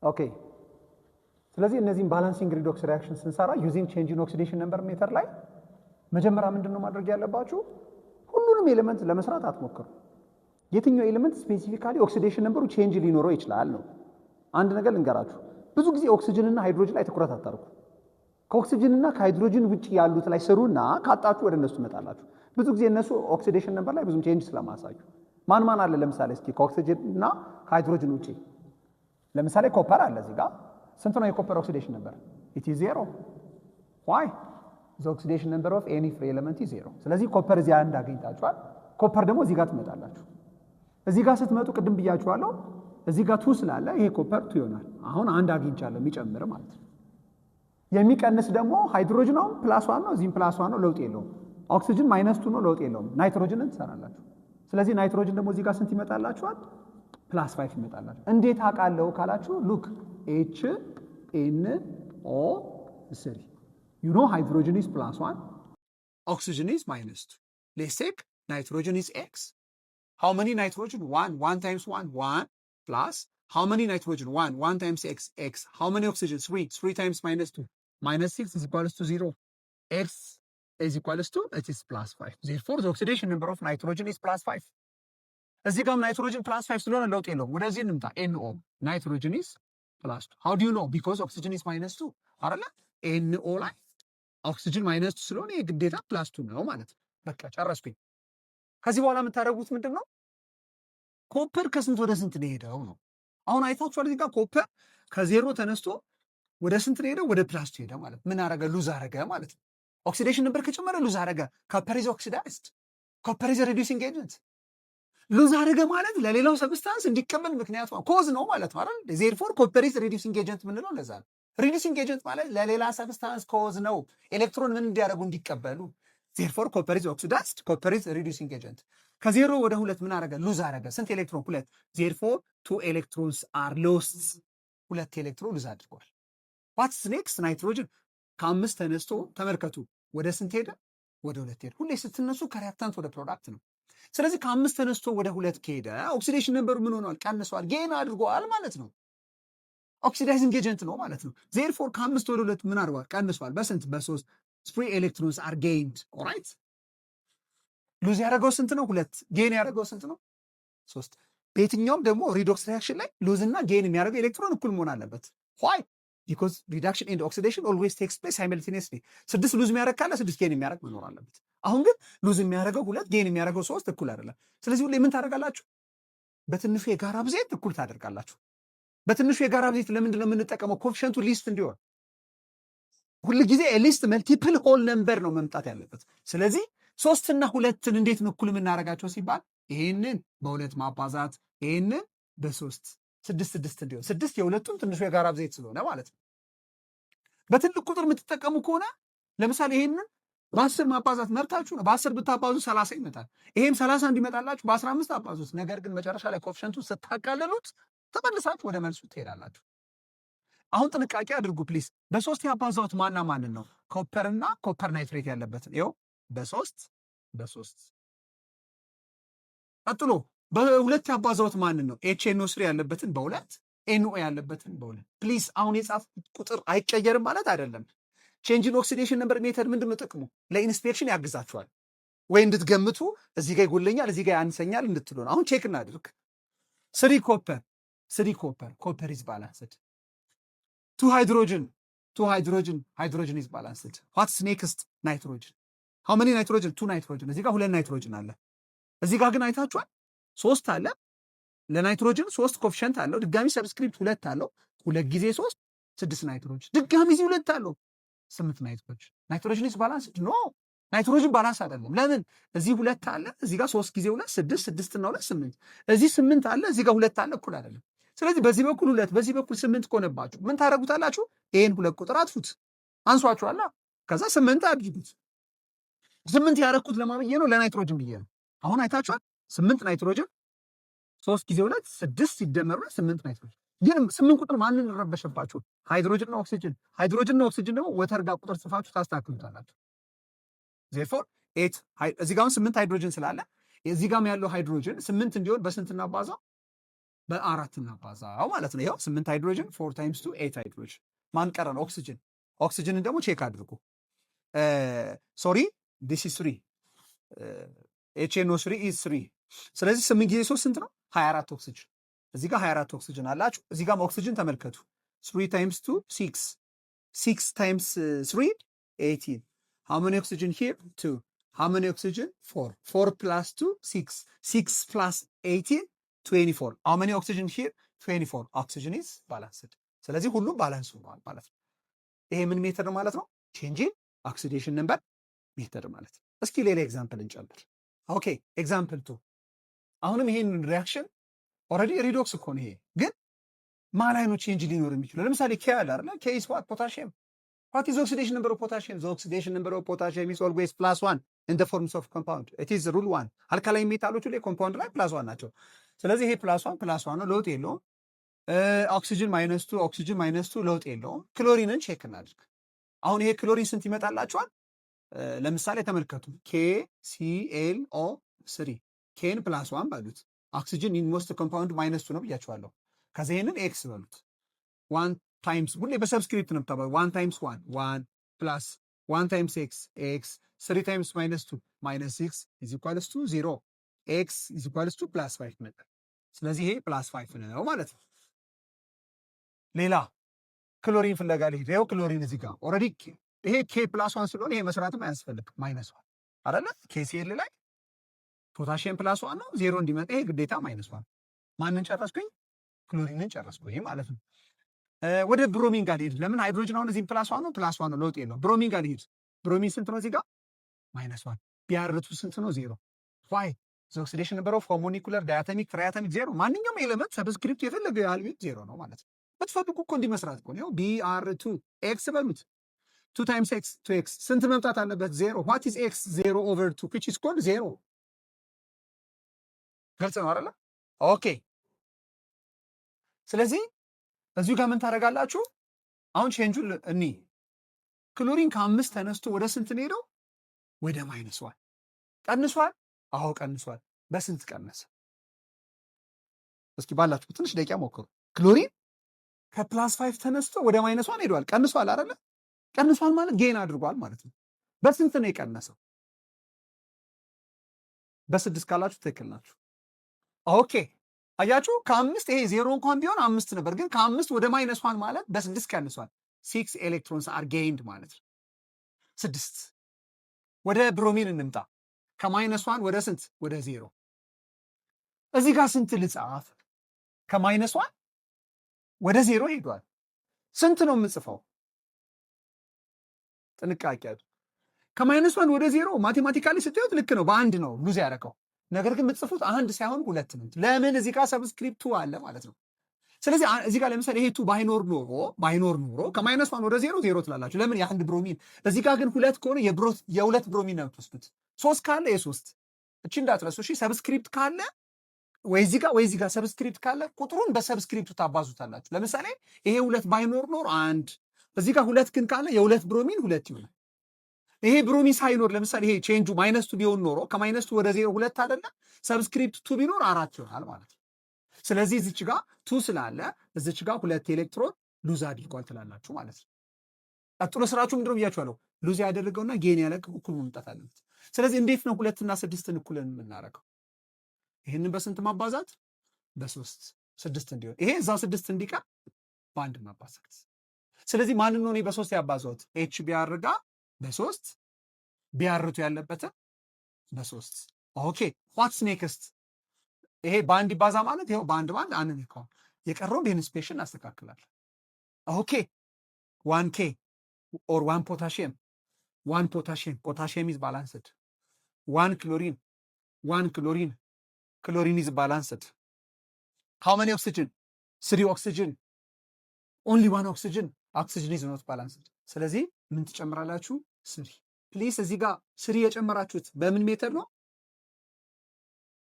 ኦኬ ስለዚህ እነዚህን ባላንሲንግ ሪዶክስ ሪአክሽን ስንሰራ ዩዚንግ ቼንጅ ኢን ኦክሲዴሽን ነምበር ሜተድ ላይ መጀመሪያ ምንድነው ማድረግ ያለባችሁ? ሁሉንም ኤሌመንት ለመስራት አትሞክሩ። የትኛው ኤሌመንት ስፔሲፊካሊ ኦክሲዴሽን ነምበሩ ቼንጅ ሊኖረው ይችላል ነው። አንድ ነገር ልንገራችሁ፣ ብዙ ጊዜ ኦክሲጅን እና ሃይድሮጅን ላይ ትኩረት አታርጉ። ከኦክሲጅን እና ከሃይድሮጅን ውጪ ያሉት ላይ ስሩና ካጣችሁ ወደ እነሱ ትመጣላችሁ። ብዙ ጊዜ እነሱ ኦክሲዴሽን ነምበር ላይ ብዙም ቼንጅ ስለማያሳዩ ማን ማን አለ ለምሳሌ እስኪ ከኦክሲጅን እና ከሃይድሮጅን ውጪ ለምሳሌ ኮፐር አለ እዚህ ጋር ስንት ነው የኮፐር ኦክሲዴሽን ነምበር? ኢት ኢዝ 0 ዋይ the oxidation number of any free element is 0 ስለዚህ ኮፐር እዚህ አንድ አግኝታችኋል። ኮፐር ደግሞ እዚህ ጋር ትመጣላችሁ። እዚህ ጋር ስትመጡ ቅድም ብያችኋለሁ እዚህ ጋር 2 ስላለ ይሄ ኮፐር 2 ይሆናል። አሁን አንድ አግኝቻለሁ የሚጨምር ማለት ነው። የሚቀንስ ደግሞ ሃይድሮጅን ነው +1 ነው፣ እዚህም +1 ነው፣ ለውጥ የለውም። ኦክሲጅን -2 ነው፣ ለውጥ የለውም። ናይትሮጅንን ትሰራላችሁ። ስለዚህ ናይትሮጅን ደግሞ እዚህ ጋር ስንት ይመጣላችኋል? +5 ይመጣላችሁ። እንዴት አውቃለሁ ካላችሁ ሉክ HNO3 you know hydrogen is +1, oxygen is -2. Let's take nitrogen is X. How many nitrogen? 1. 1 times 1, 1 plus. How many nitrogen? 1. 1 times X, X. How many oxygen? 3. 3 times -2. -6 is equals to 0. X is equals to, it is +5. Therefore, the oxidation number of nitrogen is +5. እዚህ ጋር ናይትሮጅን +5 ስለሆነ ለውጥ የለውም። ወደዚህ እንምጣ። NO nitrogen is +2. How do you know? Because oxygen is -2 አይደለ? NO ላይ ኦክሲጅን -2 ስለሆነ የግዴታ +2 ነው ማለት ነው። በቃ ጨረስኩኝ። ከዚህ በኋላ የምታደርጉት ምንድነው? ኮፐር ከስንት ወደ ስንት ነው ሄደው ነው። አሁን አይታችኋል። እዚህ ጋር ኮፐር ከ0 ተነስቶ ወደ ስንት ነው ሄደው? ወደ +2 ሄደ ማለት ምን አረገ? ሉዝ አረገ ማለት ነው። ኦክሲዴሽን ነበር ከጨመረ ሉዝ አረገ። ኮፐር ኢዝ ኦክሲዳይዝድ፣ ኮፐር ኢዝ ሪዲዩሲንግ ኤጀንት። ሉዝ አረገ ማለት ለሌላው ሰብስታንስ እንዲቀበል ምክንያቱ ኮዝ ነው ማለት ነው አይደል? ዜርፎር ኮፐር ኢዝ ሪዲዩሲንግ ኤጀንት ምንለው ለዛ ነው። ሪዲዩሲንግ ኤጀንት ማለት ለሌላ ሰብስታንስ ኮዝ ነው፣ ኤሌክትሮን ምን እንዲያደርጉ እንዲቀበሉ። ዜርፎር ኮፐር ኢዝ ኦክሲዳይዝድ፣ ኮፐር ኢዝ ሪዲዩሲንግ ኤጀንት። ከ0 ወደ 2 ምን አረገ? ሉዝ አረገ። ስንት ኤሌክትሮን? 2። ዜርፎር 2 ኤሌክትሮንስ አር ሎስት፣ 2 ኤሌክትሮን ሉዝ አድርጓል። ዋትስ ኔክስት? ናይትሮጅን ከ5 ተነስቶ ተመልከቱ ወደ ስንት ሄደ? ወደ 2 ሄደ። ሁሌ ስትነሱ ከሪአክታንት ወደ ፕሮዳክት ነው። ስለዚህ ከ5 ተነስቶ ወደ 2 ከሄደ ኦክሲዴሽን ነምበሩ ምን ሆኗል? ቀንሷል፣ ጌን አድርጓል ማለት ነው። ኦክሲዳይዚንግ ኤጀንት ነው ማለት ነው። ዜርፎር ከ5 ወደ 2 ምን አድርጓል? ቀንሷል። በስንት? በ3 3 ኤሌክትሮንስ አር ጌይንድ። ኦራይት ሉዝ ያደረገው ስንት ነው? 2። ጌን ያደረገው ስንት ነው? 3። በየትኛውም ደግሞ ሪዶክስ ሪአክሽን ላይ ሉዝ እና ጌን የሚያደርገው ኤሌክትሮን እኩል መሆን አለበት። ዋይ? ቢኮዝ ሪዳክሽን ኤንድ ኦክሲዴሽን ኦልዌይስ ቴክስ ፕሌስ ሳይመልቴኒየስሊ። 6 ሉዝ የሚያደርግ ካለ 6 ጌን የሚያደርግ መኖር አለበት። አሁን ግን ሉዝ የሚያደርገው 2 ጌን የሚያደርገው 3 እኩል አይደለም። ስለዚህ ሁሌ ምን ታደርጋላችሁ? በትንሹ የጋራ ብዜት እኩል ታደርጋላችሁ። በትንሹ የጋራ ብዜት ለምንድን ነው የምንጠቀመው? ኮኤፊሺየንቱ ሊስት እንዲሆን። ሁል ጊዜ ሊስት መልቲፕል ሆል ነምበር ነው መምጣት ያለበት። ስለዚህ 3 እና 2ን እንዴት ነው እኩል የምናደርጋቸው ሲባል ይሄንን በ2 ማባዛት፣ ይሄንን በ3 6 6 እንዲሆን። 6 የሁለቱም ትንሹ የጋራ ብዜት ስለሆነ ማለት ነው። በትልቅ ቁጥር የምትጠቀሙ ከሆነ ለምሳሌ ይሄንን በ10 ማባዛት መብታችሁ ነው። በ10 ብታባዙ 30 ይመጣል። ይሄም 30 እንዲመጣላችሁ በ15 አባዙት። ነገር ግን መጨረሻ ላይ ኮኤፊሺየንቱን ስታቃለሉት ተመልሳችሁ ወደ መልሱ ትሄዳላችሁ። አሁን ጥንቃቄ አድርጉ ፕሊስ። በ3 ያባዛሁት ማና ማንን ነው? ኮፐር እና ኮፐር ናይትሬት ያለበትን ይኸው በ3 ቀጥሎ በ2 ያባዛሁት ማንን ነው? HNO3 ያለበትን በ2 NO ያለበትን በ2። ፕሊስ አሁን የጻፍኩት ቁጥር አይቀየርም ማለት አይደለም። ቼንጅ ኢን ኦክሲዴሽን ነምበር ሜተድ ምንድን ነው ጥቅሙ? ለኢንስፔክሽን ያግዛችኋል ወይ እንድትገምቱ፣ እዚህ ጋር ይጎለኛል እዚህ ጋር ያንሰኛል እንድትሉ ነው። አሁን ቼክ እናድርግ። 3 ኮፐር ኢዝ ባላንስድ። 2 ሃይድሮጅን ኢዝ ባላንስድ። ዋትስ ኔክስት? ናይትሮጅን። ሃው መኒ ናይትሮጅን? 2 ናይትሮጅን። እዚህ ጋር 2 ናይትሮጅን አለ። እዚህ ጋር ግን አይታችኋል 3 አለ። ለናይትሮጅን 3 ኮኤፊሺየንት አለው። ድጋሚ ሰብስክሪፕት 2 አለው። 2 ጊዜ 3 6 ናይትሮጅን። ድጋሚ እዚህ 2 አለው 8 ናይትሮጅን። ናይትሮጅን ኢዝ ባላንስድ? ኖ ናይትሮጅን ባላንስ አይደለም። ለምን? እዚህ 2 አለ፣ እዚህ ጋር 3 ጊዜ 2 6 6 እና 2 8። እዚህ 8 አለ፣ እዚህ ጋር 2 አለ፣ እኩል አይደለም። ስለዚህ በዚህ በኩል 2 በዚህ በኩል 8 ከሆነባችሁ ምን ታደርጉታላችሁ? ይሄን 2 ቁጥር አጥፉት፣ አንሷችኋላ። ከዛ 8 አድርጉት። 8 ያደረኩት ለማብዬ ነው፣ ለናይትሮጅን ብዬ ነው። አሁን አይታችኋል 8 ናይትሮጅን 3 ጊዜ 2 6 ሲደመሩ 8 ናይትሮጅን። ግን 8 ቁጥር ማንን ረበሸባችሁ? ሃይድሮጅንና ኦክሲጅን። ሃይድሮጅንና ኦክሲጅን ደግሞ ወተር ጋር ቁጥር ጽፋችሁ ታስተካክሉታላችሁ። ዜርፎር 8 እዚህ ጋር 8 ሃይድሮጅን ስላለ እዚህ ጋር ያለው ሃይድሮጅን 8 እንዲሆን በስንት እናባዛው? በአራት እናባዛው ማለት ነው። ይኸው 8 ሃይድሮጅን 4 ታይምስ 2 8 ሃይድሮጅን። ማን ቀረን? ኦክሲጅን። ኦክሲጅንን ደግሞ ቼክ አድርጉ። ሶሪ ዲስ ኢዝ 3 HNO3 ኢዝ 3። ስለዚህ 8 ጊዜ 3 ስንት ነው? 24 ኦክሲጅን። እዚህ ጋር 24 ኦክሲጅን አላችሁ። እዚህ ጋር ኦክሲጅን ተመልከቱ። 3 ታይምስ 2 6 6 ታይምስ 3 18 how many oxygen here? 2 how many oxygen? 4 4 plus 2 6 6 plus 18 24 how many oxygen here? 24 oxygen is balanced። ስለዚህ ሁሉም ባላንስ ሆኗል ማለት ነው። ይሄ ምን ሜተድ ነው ማለት ነው? ቼንጅ ኢን ኦክሲዴሽን ነምበር ሜተድ ማለት ነው። እስኪ ሌላ ኤግዛምፕል እንጨምር። ኦኬ ኤግዛምፕል 2 አሁንም ይሄን ሪአክሽን ኦልሬዲ ሪዶክስ እኮ ነው። ይሄ ግን ማን ላይ ነው ቼንጅ ሊኖር የሚችለው? ለምሳሌ ኬ አለ አይደል? ኬ ኢዝ ዋት? ፖታሺየም። ዋት ኢዝ ኦክሲዴሽን ነምበር ኦፍ ፖታሺየም? ዘ ኦክሲዴሽን ነምበር ኦፍ ፖታሺየም ኢዝ ኦልዌይስ +1 ኢን ዘ ፎርምስ ኦፍ ኮምፓውንድ ኢት ኢዝ ሩል 1። አልካላይ ሜታሎቹ ላይ ኮምፓውንድ ላይ +1 ናቸው። ስለዚህ ይሄ +1 ነው፣ ለውጥ የለውም። ኦክሲጅን -2 ኦክሲጅን -2 ለውጥ የለውም። ክሎሪንን ቼክ እናድርግ። አሁን ይሄ ክሎሪን ስንት ይመጣላችኋል? ለምሳሌ ተመልከቱ። ኬ ሲ ኤል ኦ 3 ኬን +1 ባሉት ኦክሲጅን ኢን ሞስት ኮምፓውንድ -2 ነው ብያችኋለሁ። ከዚህ ይሄንን ኤክስ በሉት 1 ታይምስ ሁሌ በሰብስክሪፕት ነው የምታባሉ 1 ታይምስ 1 1 ፕላስ 1 ታይምስ ኤክስ ኤክስ 3 ታይምስ -2 -6 ኢዝ ኢኳልስ ቱ 0 ኤክስ ኢዝ ኢኳልስ ቱ +5 መጣ። ስለዚህ ይሄ +5 ነው ማለት ነው። ሌላ ክሎሪን ፍለጋ ልሂድ። ይኸው ክሎሪን እዚህ ጋር ኦልሬዲ ይሄ ኬ +1 ስለሆነ ይሄ መስራትም አያስፈልግም። -1 አይደለ? ኬሲኤል ላይ ፖታሺየም +1 ነው 0 እንዲመጣ ይሄ ግዴታ -1። ማንን ጨረስኩኝ? ክሎሪንን ጨረስኩኝ ማለት ነው። ወደ ብሮሚን ጋር ልሂድ። ለምን ሃይድሮጅን አሁን እዚህም +1 ነው +1 ነው ለውጥ የለውም። ብሮሚን ጋር ልሂድ። ብሮሚን ስንት ነው እዚህ ጋር? -1። ቢያርቱ ስንት ነው? 0 ዋይ ዘ ኦክሲዴሽን ነምበር ኦፍ ሆሞኒኩለር ዳያቶሚክ ትራያቶሚክ 0። ማንኛውም ኤሌመንት ሰብስክሪፕት የፈለገ ያህል ቢሆን 0 ነው ማለት ነው። ብትፈልጉ እኮ እንዲህ መስራት እኮ ነው። BR2 ኤክስ በሉት 2 ታይምስ ኤክስ 2x ስንት መምጣት አለበት? 0 ዋት ኢዝ ኤክስ? 0 ኦቨር 2 which is called 0። ግልጽ ነው አይደለ? ኦኬ ስለዚህ እዚሁ ጋር ምን ታደርጋላችሁ? አሁን ቼንጁን እኒ ክሎሪን ከ5 ተነስቶ ወደ ስንት ነው ሄደው? ወደ -1 ቀንሷል። አዎ ቀንሷል። በስንት ቀነሰ? እስኪ ባላችሁ ትንሽ ደቂቃ ሞክሩ። ክሎሪን ከ+5 ተነስቶ ወደ -1 ሄዷል። ቀንሷል አይደለ? ቀንሷል ማለት ጌን አድርጓል ማለት ነው። በስንት ነው የቀነሰው? በ6 ካላችሁ ትክክል ናችሁ። ኦኬ አያችሁ፣ ከ5 ይሄ 0 እንኳን ቢሆን 5 ነበር፣ ግን ከ5 ወደ -1 ማለት በ6 ቀንሷል። 6 ኤሌክትሮንስ አር ጌይንድ ማለት ነው። 6 ወደ ብሮሚን እንምጣ። ከ-1 ወደ ስንት? ወደ 0። እዚህ ጋር ስንት ልጻፍ? ከ-1 ወደ 0 ሄዷል። ስንት ነው የምጽፈው? ጥንቃቄ አድርጉ። ከ-1 ወደ 0 ማቴማቲካሊ ስታዩት ልክ ነው፣ በአንድ ነው ሉዝ ያደረገው። ነገር ግን የምትጽፉት 1 ሳይሆን 2 ነው። ለምን? እዚህ ጋር ሰብስክሪፕቱ አለ ማለት ነው። ስለዚህ እዚህ ጋር ለምሳሌ ይሄ 2 ባይኖር ኖሮ ከ-1 ወደ 0 0 ትላላችሁ። ለምን? የአንድ ብሮሚን። እዚህ ጋር ግን 2 ከሆነ የሁለት ብሮሚን ነው የምትወስዱት። 3 ካለ የ3 እቺ እንዳትረሱ እሺ። ሰብስክሪፕት ካለ ወይ እዚህ ጋር ሰብስክሪፕት ካለ ቁጥሩን በሰብስክሪፕቱ ታባዙታላችሁ። ለምሳሌ ይሄ 2 ባይኖር ኖር 1፣ እዚህ ጋር 2 ግን ካለ የሁለት ብሮሚን 2 ይሆናል። ይሄ ብሮሚን ሳይኖር ለምሳሌ ይሄ ቼንጁ -2 ቢሆን ኖሮ ከ-2 ወደ 0 2 አይደለ? ሰብስክሪፕት 2 ቢኖር 4 ይሆናል ማለት ነው። ስለዚህ እዚች ጋር 2 ስላለ እዚች ጋር 2 ኤሌክትሮን ሉዝ አድርጓል ትላላችሁ ማለት ነው። ቀጥሎ ስራችሁ ምንድነው ብያችኋለሁ። ሉዝ ያደረገውና ጌን ያለቀው እኩል መምጣት አለበት። ስለዚህ እንዴት ነው 2 እና 6ን እኩልን የምናደርገው? ይሄንን በስንት ማባዛት? በ3 6 እንዲሆን፣ ይሄ እዛው 6 እንዲቀር በአንድ ማባዛት። ስለዚህ ማንን ነው እኔ በ3 ያባዛሁት? ኤች ቢአር ጋር በ3 ቢያርቱ ያለበትን በ3። ኦኬ ዋትስ ኔክስት? ይሄ በአንድ ይባዛ ማለት ይኸው በአንድ አንድ ይከው የቀረውን በኢንስፔክሽን አስተካክላለሁ። ኦኬ 1K ኦር 1 ፖታሺየም ፖታሺየም ኢዝ ባላንስድ 1 ክሎሪን ኢዝ ባላንስድ ሃው ማኒ ኦክሲጅን 3 ኦክሲጅን ኦንሊ 1 ኦክሲጅን ኢዝ ኖት ባላንስድ። ስለዚህ ምን ትጨምራላችሁ? 3 ፕሊስ። እዚህ ጋር 3 የጨመራችሁት በምን ሜተድ ነው?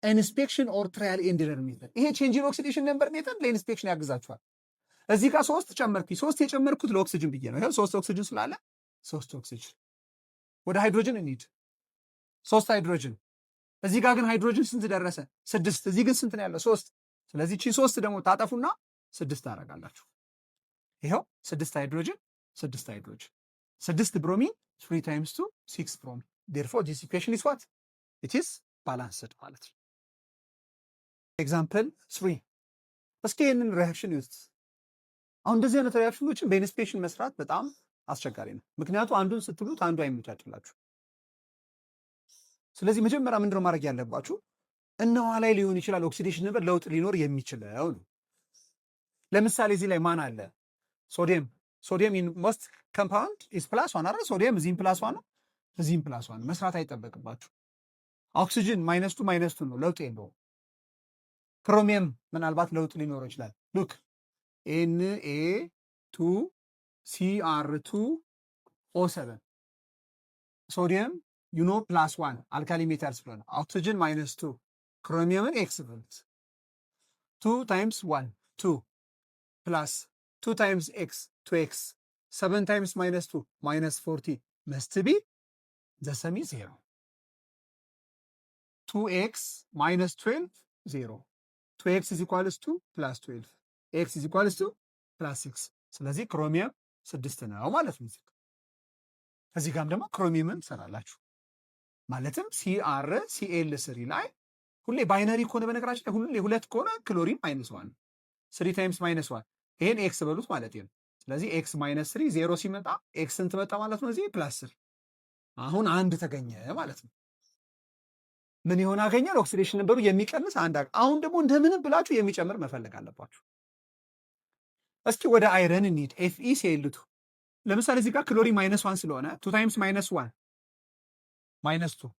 ኢንስፔክሽን ኦር ትራያል ኤንድ ኤረር ሜተድ። ይሄ ቼንጅ ኢን ኦክሲዴሽን ነምበር ሜተድ ለኢንስፔክሽን ያግዛችኋል። እዚህ ጋር 3 ጨመርኩኝ። 3 የጨመርኩት ለኦክሲጅን ብዬ ነው። ይሄው 3 ኦክሲጅን ስላለ 3 ኦክሲጅን። ወደ ሃይድሮጅን እንሂድ። 3 ሃይድሮጅን። እዚህ ጋር ግን ሃይድሮጅን ስንት ደረሰ? 6። እዚህ ግን ስንት ነው ያለው? 3። ስለዚህ ቺ 3 ደግሞ ታጠፉና 6 ታደርጋላችሁ። ይኸው 6 ሃይድሮጅን 6 ሃይድሮጅን 6 ብሮሚን 3 times 2 6 ብሮሚን therefore this equation is what it is balanced ማለት ነው። ኤግዛምፕል 3 እስኪ ይህንን ሪያክሽን ይዩት። አሁን እንደዚህ አይነት ሪያክሽኖችን በኢንስፔክሽን መስራት በጣም አስቸጋሪ ነው። ምክንያቱም አንዱን ስትብሉት አንዱ አይመቻችላችሁ። ስለዚህ መጀመሪያ ምንድነው ማድረግ ያለባችሁ? እነዋ ላይ ሊሆን ይችላል ኦክሲዴሽን ነበር ለውጥ ሊኖር የሚችለው ነው። ለምሳሌ እዚህ ላይ ማን አለ? ሶዲየም። ሶዲየም ኢን ሞስት ኮምፓውንድ ኢዝ ፕላስ ዋን አይደል? ሶዲየም እዚህም ፕላስ ዋን ነው፣ እዚህም ፕላስ ዋን መስራት አይጠበቅባችሁ። ኦክሲጅን -2 -2 ነው፣ ለውጥ የለውም። ክሮሚየም ምናልባት ለውጥ ሊኖረው ይችላል። ሉክ Na2Cr2O7 ሶዲየም ዩኖ ፕላስ ዋን አልካሊ ሜታል ስለሆነ ኦክሲጅን -2 ክሮሚየምን ኤክስ በሉት 2 times 1 2 ፕላስ 2 times x 2x 7 times -2 -40 must be the sum is 0 2x -12 0 2x is equals to plus 12 x is equals to plus 6 ስለዚህ ክሮሚየም 6 ነው ማለት ነው። እዚህ ጋርም ደግሞ ክሮሚየምን ሰራላችሁ ማለትም CrCl3 ላይ ሁሌ ባይነሪ ከሆነ በነገራችን ላይ ሁሌ ሁለት ከሆነ ክሎሪን -1 3 times -1 ይሄን ኤክስ በሉት ማለት ነው። ስለዚህ ኤክስ -3 0 ሲመጣ ኤክስ ስንት መጣ ማለት ነው? እዚህ ፕላስ 3 አሁን አንድ ተገኘ ማለት ነው። ምን ይሆን አገኛል? ኦክሲዴሽን ነበሩ የሚቀንስ አንድ። አሁን ደግሞ እንደምንም ብላችሁ የሚጨምር መፈለግ አለባችሁ። እስኪ ወደ አይረን እንሂድ። FeCl2 ለምሳሌ እዚህ ጋር ክሎሪን -1 ስለሆነ 2 times -1 -2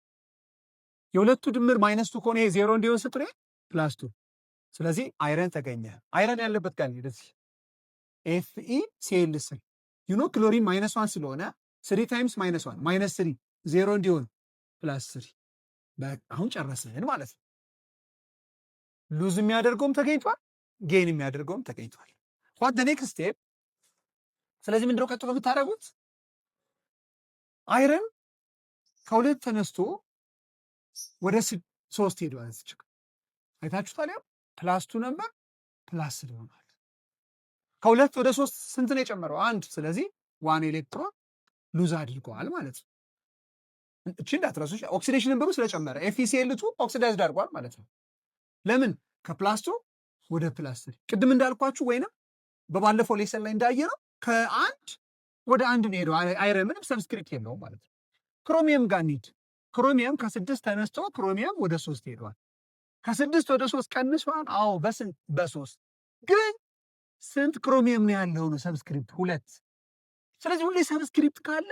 የሁለቱ ድምር -2 ከሆነ ይሄ 0 እንዲሆን ስትል ፕላስ 2 ስለዚህ አይረን ተገኘ። አይረን ያለበት ጋር እንደዚህ FeCl3 ዩኖ ክሎሪን -1 ስለሆነ 3 times -1 -3 0 እንዲሆን ፕላስ 3 አሁን ጨረስን ማለት ነው። ሉዝ የሚያደርገውም ተገኝቷል፣ ጌን የሚያደርገውም ተገኝቷል። what the next step? ስለዚህ ምንድነው ቀጥሎ የምታደርጉት? አይረን ከሁለት ተነስቶ ወደ 3 ሄዷል። አይታችሁታል። ያው ፕላስ 2 ነበር ፕላስ 3 ሆኗል። ከሁለት ወደ 3 ስንት ነው የጨመረው? 1 ስለዚህ 1 ኤሌክትሮን ሉዝ አድርገዋል ማለት ነው። እቺ እንዳትረሱ ኦክሲዴሽን ነምበሩ ስለጨመረ FeCl2 ኦክሲዳይዝድ አድርጓል ማለት ነው። ለምን? ከፕላስ 2 ወደ ፕላስ 3 ቅድም እንዳልኳችሁ ወይንም በባለፈው ሌሰን ላይ እንዳየነው ከ1 ወደ 1 ነው ሄደው። አይረን ምንም ሰብስክሪፕት የለውም ማለት ነው። ክሮሚየም ጋር እንሂድ። ክሮሚየም ከ6 ተነስቶ ክሮሚየም ወደ 3 ሄዷል። ከ6 ወደ 3 ቀንሷል። አዎ በስንት? በ3 ግን ስንት ክሮሚየም ነው ያለው? ነው ሰብስክሪፕት 2። ስለዚህ ሁሌ ሰብስክሪፕት ካለ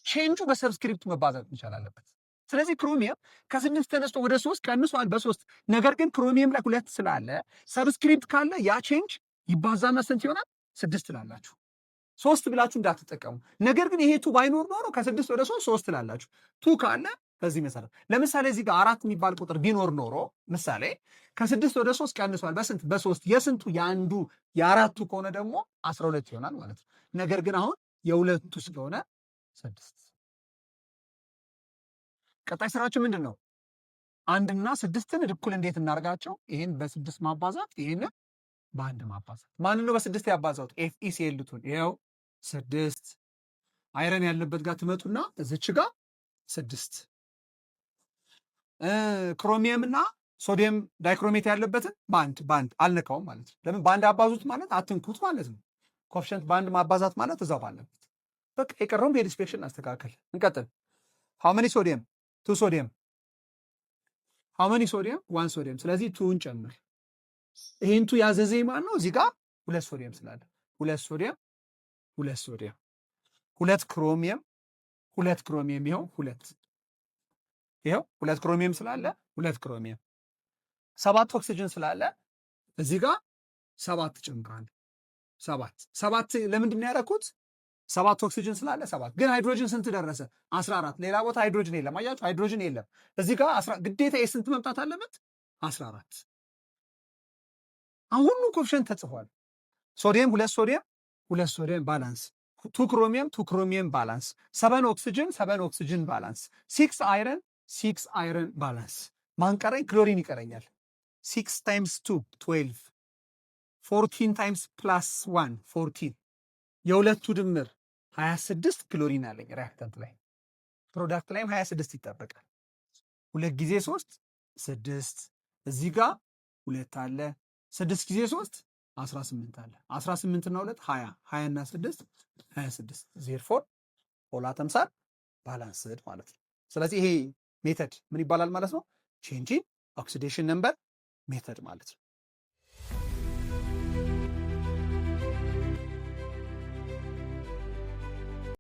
ቼንጁ በሰብስክሪፕት መባዛት መቻል አለበት። ስለዚህ ክሮሚየም ከ6 ተነስቶ ወደ 3 ቀንሷል በ3። ነገር ግን ክሮሚየም ላይ 2 ስላለ ሰብስክሪፕት ካለ ያ ቼንጅ ይባዛና ስንት ይሆናል? 6 ትላላችሁ። 3 ብላችሁ እንዳትጠቀሙ። ነገር ግን ይሄ 2 ባይኖር ኖሮ ከ6 ወደ 3 ትላላችሁ። 2 ካለ በዚህ መሰረት ለምሳሌ እዚህ ጋር 4 የሚባል ቁጥር ቢኖር ኖሮ ምሳሌ ከ6 ወደ 3 ቀንሷል በስንት? በ3። የስንቱ? የአንዱ የ4ቱ ከሆነ ደግሞ 12 ይሆናል ማለት ነው። ነገር ግን አሁን የሁለቱ ስለሆነ 6። ቀጣይ ስራችን ምንድን ነው? 1 እና 6ን እኩል እንዴት እናደርጋቸው? ይሄን በ6 ማባዛት፣ ይሄን በ1 ማባዛት። ማንን ነው በ6 ያባዛውት? FeCl2ን። ይኸው 6 አይረን ያለበት ጋር ትመጡና እዚች ጋር 6 ክሮሚየም እና ሶዲየም ዳይክሮሜት ያለበትን በአንድ አልነካውም ማለት ነው። ለምን? በአንድ አባዙት ማለት አትንኩት ማለት ነው። ኮፍሸንት በአንድ ማባዛት ማለት እዛው ባለበት። በቃ የቀረውን በኢንስፔክሽን አስተካከል። እንቀጥል። ሃው መኒ ሶዲየም? 2 ሶዲየም። ሃው መኒ ሶዲየም? 1 ሶዲየም። ስለዚህ 2ን ጨምር። ይሄን 2 ያዘዘኝ ማን ነው? እዚህ ጋር 2 ሶዲየም ስላለ 2 ሶዲየም 2 ሶዲየም 2 ክሮሚየም 2 ክሮሚየም ይኸው 2 ክሮሚየም ስላለ 2 ክሮሚየም 7 ኦክሲጅን ስላለ እዚህ ጋር 7 ጨምራለሁ። 7 ለምንድን ነው ያደረኩት? 7 ኦክሲጅን ስላለ 7። ግን ሃይድሮጅን ስንት ደረሰ? 14። ሌላ ቦታ ሃይድሮጅን የለም። አያችሁ፣ ሃይድሮጅን የለም። እዚህ ጋር ግዴታ የስንት መምጣት አለበት? 14። አሁን ሁሉ ኮፍሸንት ተጽፏል። ሶዲየም 2 ሶዲየም 2 ሶዲየም ባላንስ፣ 2 ክሮሚየም 2 ክሮሚየም ባላንስ፣ 7 ኦክሲጅን 7 ኦክሲጅን ባላንስ፣ 6 አይረን 6 አይረን ባላንስ። ማን ቀረኝ? ክሎሪን ይቀረኛል። 6 ታይምስ 2 12 14 ታይምስ ፕላስ 1 14 የሁለቱ ድምር 26 ክሎሪን አለኝ ሪያክታንት ላይ። ፕሮዳክት ላይም 26 ይጠበቃል። 2 ጊዜ 3 6 እዚህ ጋር 2 አለ 6 ጊዜ 3 18 አለ 18 እና 2 20 20 እና 6 26 ዜርፎር ኦል አተምስ አር ባላንስድ ማለት ነው። ስለዚህ ይሄ ሜተድ ምን ይባላል ማለት ነው? ቼንጅ ኢን ኦክሲዴሽን ነምበር ሜተድ ማለት ነው።